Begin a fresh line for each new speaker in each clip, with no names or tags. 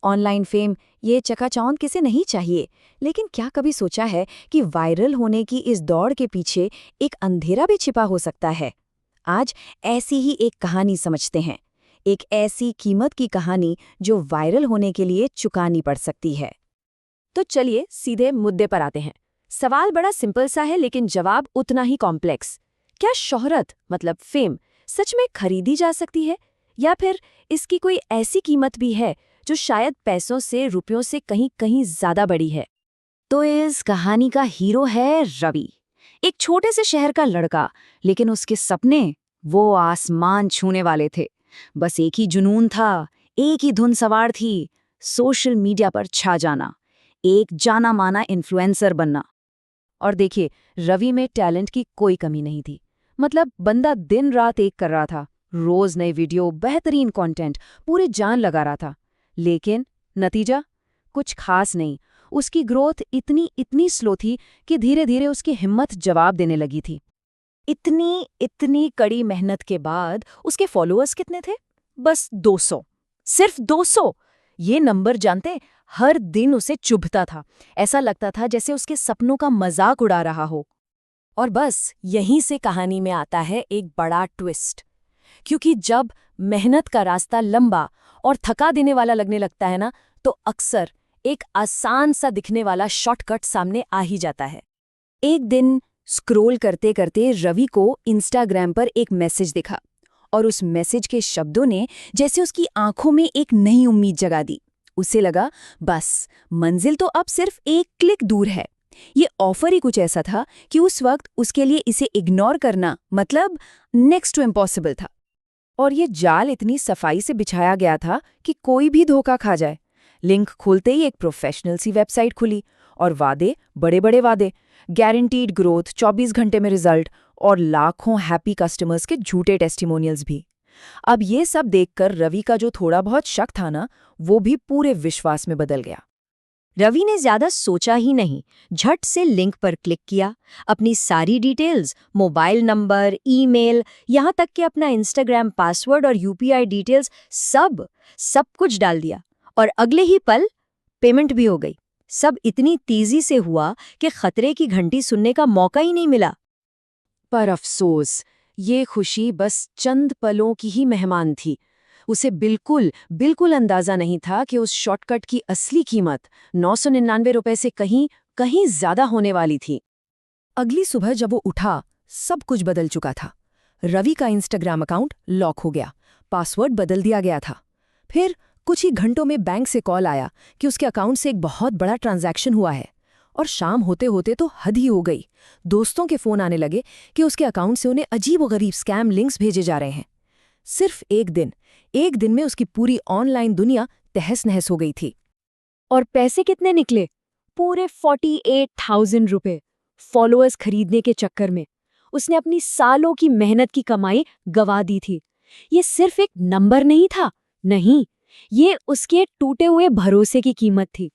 Online fame, ये चकाचौंध किसे नहीं चाहिए, लेकिन क्या कभी सोचा है कि वायरल होने की इस दौड़ के पीछे एक अंधेरा भी छिपा हो सकता है। आज ऐसी ही एक कहानी समझते हैं, एक ऐसी कीमत की कहानी जो वायरल होने के लिए चुकानी पड़ सकती है।
तो चलिए सीधे मुद्दे पर आते हैं। सवाल बड़ा सिंपल सा है लेकिन जवाब उतना ही कॉम्प्लेक्स। क्या शोहरत मतलब फेम सच में खरीदी जा सकती है, या फिर इसकी कोई ऐसी कीमत भी है जो शायद पैसों से रुपयों से कहीं कहीं ज्यादा बड़ी है?
तो इस कहानी का हीरो है रवि, एक छोटे से शहर का लड़का, लेकिन उसके सपने वो आसमान छूने वाले थे। बस एक ही जुनून था, एक ही धुन सवार थी, सोशल मीडिया पर छा जाना, एक जाना माना इन्फ्लुएंसर बनना। और देखिए, रवि में टैलेंट की कोई कमी नहीं थी। मतलब बंदा दिन रात एक कर रहा था, रोज नए वीडियो, बेहतरीन कंटेंट, पूरे जान लगा रहा था। लेकिन नतीजा कुछ खास नहीं। उसकी ग्रोथ इतनी स्लो थी कि धीरे धीरे उसकी हिम्मत जवाब देने लगी थी। इतनी कड़ी मेहनत के बाद उसके फॉलोअर्स कितने थे? बस 200। सिर्फ 200। ये नंबर जानते, हर दिन उसे चुभता था। ऐसा लगता था जैसे उसके सपनों का मजाक उड़ा रहा हो।
और बस यहीं से कहानी में आता है एक बड़ा ट्विस्ट। क्योंकि जब मेहनत का रास्ता लंबा और थका देने वाला लगने लगता है ना, तो अक्सर एक आसान सा दिखने वाला शॉर्टकट सामने आ ही जाता है।
एक दिन स्क्रॉल करते करते रवि को इंस्टाग्राम पर एक मैसेज दिखा, और उस मैसेज के शब्दों ने जैसे उसकी आंखों में एक नई उम्मीद जगा दी। उसे लगा बस मंजिल तो अब सिर्फ एक क्लिक दूर है। ये ऑफर ही कुछ ऐसा था कि उस वक्त उसके लिए इसे इग्नोर करना मतलब नेक्स्ट टू इम्पॉसिबल था। और ये जाल इतनी सफाई से बिछाया गया था कि कोई भी धोखा खा जाए। लिंक खोलते ही एक प्रोफेशनल सी वेबसाइट खुली, और वादे, बड़े बड़े वादे, गारंटीड ग्रोथ, 24 घंटे में रिजल्ट, और लाखों हैप्पी कस्टमर्स के झूठे टेस्टिमोनियल्स भी। अब ये सब देखकर रवि का जो थोड़ा बहुत शक था ना, वो भी पूरे विश्वास में बदल गया। रवि ने ज्यादा सोचा ही नहीं, झट से लिंक पर क्लिक किया, अपनी सारी डिटेल्स, मोबाइल नंबर, ईमेल, यहाँ तक कि अपना इंस्टाग्राम पासवर्ड और यूपीआई डिटेल्स सब कुछ डाल दिया, और अगले ही पल पेमेंट भी हो गई। सब इतनी तेजी से हुआ कि खतरे की घंटी सुनने का मौका ही नहीं मिला। पर अफसोस, ये खुशी बस चंद पलों की ही मेहमान थी। उसे बिल्कुल अंदाजा नहीं था कि उस शॉर्टकट की असली कीमत 999 रुपए से कहीं ज्यादा होने वाली थी। अगली सुबह जब वो उठा, सब कुछ बदल चुका था। रवि का इंस्टाग्राम अकाउंट लॉक हो गया, पासवर्ड बदल दिया गया था। फिर कुछ ही घंटों में बैंक से कॉल आया कि उसके अकाउंट से एक बहुत बड़ा ट्रांजैक्शन हुआ है। और शाम होते होते तो हद ही हो गई। दोस्तों के फोन आने लगे कि उसके अकाउंट से उन्हें अजीब-ओ-गरीब स्कैम लिंक्स भेजे जा रहे हैं। सिर्फ एक दिन में उसकी पूरी ऑनलाइन दुनिया तहस-नहस हो गई थी। और पैसे कितने निकले? पूरे 48,000 रुपए। फॉलोअर्स खरीदने के चक्कर में उसने अपनी सालों की मेहनत की कमाई गंवा दी थी। ये सिर्फ एक नंबर नहीं था, नहीं, ये उसके टूटे हुए भरोसे की कीमत थी।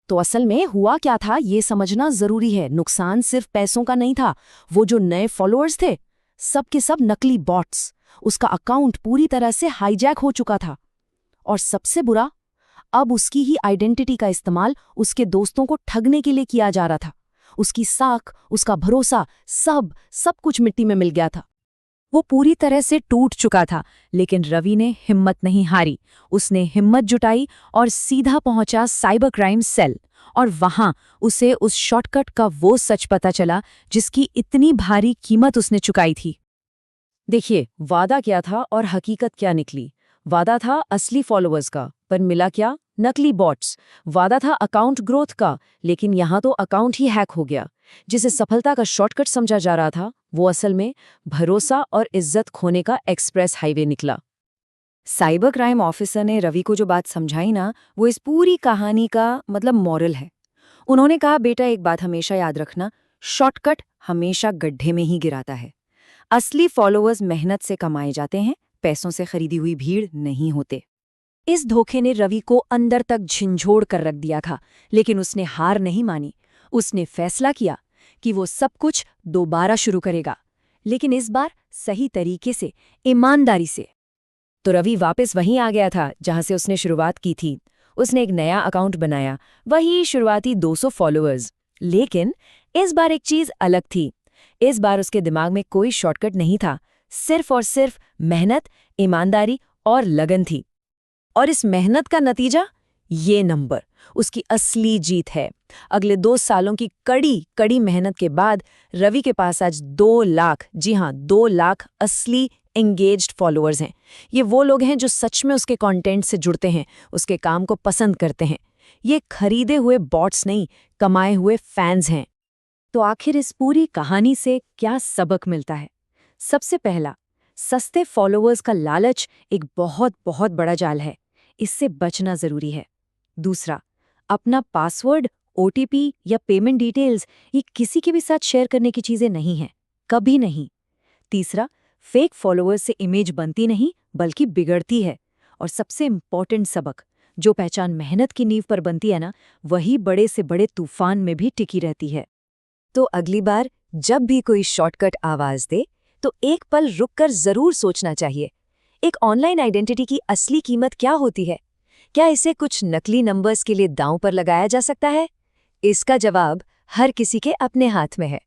तो असल में हुआ क्या था, ये समझना जरूरी है। नुकसान सिर्फ पैसों का नहीं था। वो जो नए फॉलोअर्स थे, सब के सब नकली बॉट्स। उसका अकाउंट पूरी तरह से हाईजैक हो चुका था। और सबसे बुरा, अब उसकी ही आइडेंटिटी का इस्तेमाल उसके दोस्तों को ठगने के लिए किया जा रहा था। उसकी साख, उसका भरोसा, सब कुछ मिट्टी में मिल गया था। वो पूरी तरह से टूट चुका था, लेकिन रवि ने हिम्मत नहीं हारी। उसने हिम्मत जुटाई और सीधा पहुंचा साइबर क्राइम सेल। और वहां उसे उस शॉर्टकट का वो सच पता चला जिसकी इतनी भारी कीमत उसने चुकाई थी। देखिए, वादा क्या था और हकीकत क्या निकली। वादा था असली फॉलोअर्स का, पर मिला क्या? नकली बॉट्स। वादा था अकाउंट ग्रोथ का, लेकिन यहाँ तो अकाउंट ही हैक हो गया। जिसे सफलता का शॉर्टकट समझा जा रहा था, वो असल में भरोसा और इज्जत खोने का एक्सप्रेस हाईवे निकला। साइबर क्राइम ऑफिसर ने रवि को जो बात समझाई ना, वो इस पूरी कहानी का मतलब मॉरल है। उन्होंने कहा, बेटा एक बात हमेशा याद रखना, शॉर्टकट हमेशा गड्ढे में ही गिराता है। असली फॉलोअर्स मेहनत से कमाए जाते हैं, पैसों से खरीदी हुई भीड़ नहीं होते। इस धोखे ने रवि को अंदर तक झिंझोड़ कर रख दिया था, लेकिन उसने हार नहीं मानी। उसने फैसला किया कि वो सब कुछ दोबारा शुरू करेगा, लेकिन इस बार सही तरीके से, ईमानदारी से। तो रवि वापस वहीं आ गया था जहां से उसने शुरुआत की थी,
उसने एक नया अकाउंट बनाया, वही शुरुआती 200 फॉलोअर्स। लेकिन इस बार एक चीज अलग थी। इस बार उसके दिमाग में कोई शॉर्टकट नहीं था, सिर्फ और सिर्फ मेहनत, ईमानदारी और लगन थी। और इस मेहनत का नतीजा, ये नंबर उसकी असली जीत है। अगले 2 सालों की कड़ी मेहनत के बाद रवि के पास आज 2 लाख, जी हाँ 2 लाख असली एंगेज्ड फॉलोअर्स हैं। ये वो लोग हैं जो सच में उसके कंटेंट से जुड़ते हैं, उसके काम को पसंद करते हैं। ये खरीदे हुए बॉट्स नहीं, कमाए हुए फैंस हैं। तो आखिर इस पूरी कहानी से क्या सबक मिलता है? सबसे पहला, सस्ते फॉलोअर्स का लालच एक बहुत बहुत बड़ा जाल है, इससे बचना जरूरी है। दूसरा, अपना पासवर्ड, ओटीपी या पेमेंट डिटेल्स ये किसी के भी साथ शेयर करने की चीजें नहीं हैं, कभी नहीं। तीसरा, फेक फॉलोअर्स से इमेज बनती नहीं बल्कि बिगड़ती है। और सबसे इम्पोर्टेंट सबक, जो पहचान मेहनत की नींव पर बनती है ना, वही बड़े से बड़े तूफान में भी टिकी रहती है। तो अगली बार जब भी कोई शॉर्टकट आवाज दे, तो एक पल रुककर जरूर सोचना चाहिए, एक ऑनलाइन आइडेंटिटी की असली कीमत क्या होती है? क्या इसे कुछ नकली नंबर्स के लिए दांव पर लगाया जा सकता है? इसका जवाब हर किसी के अपने हाथ में है।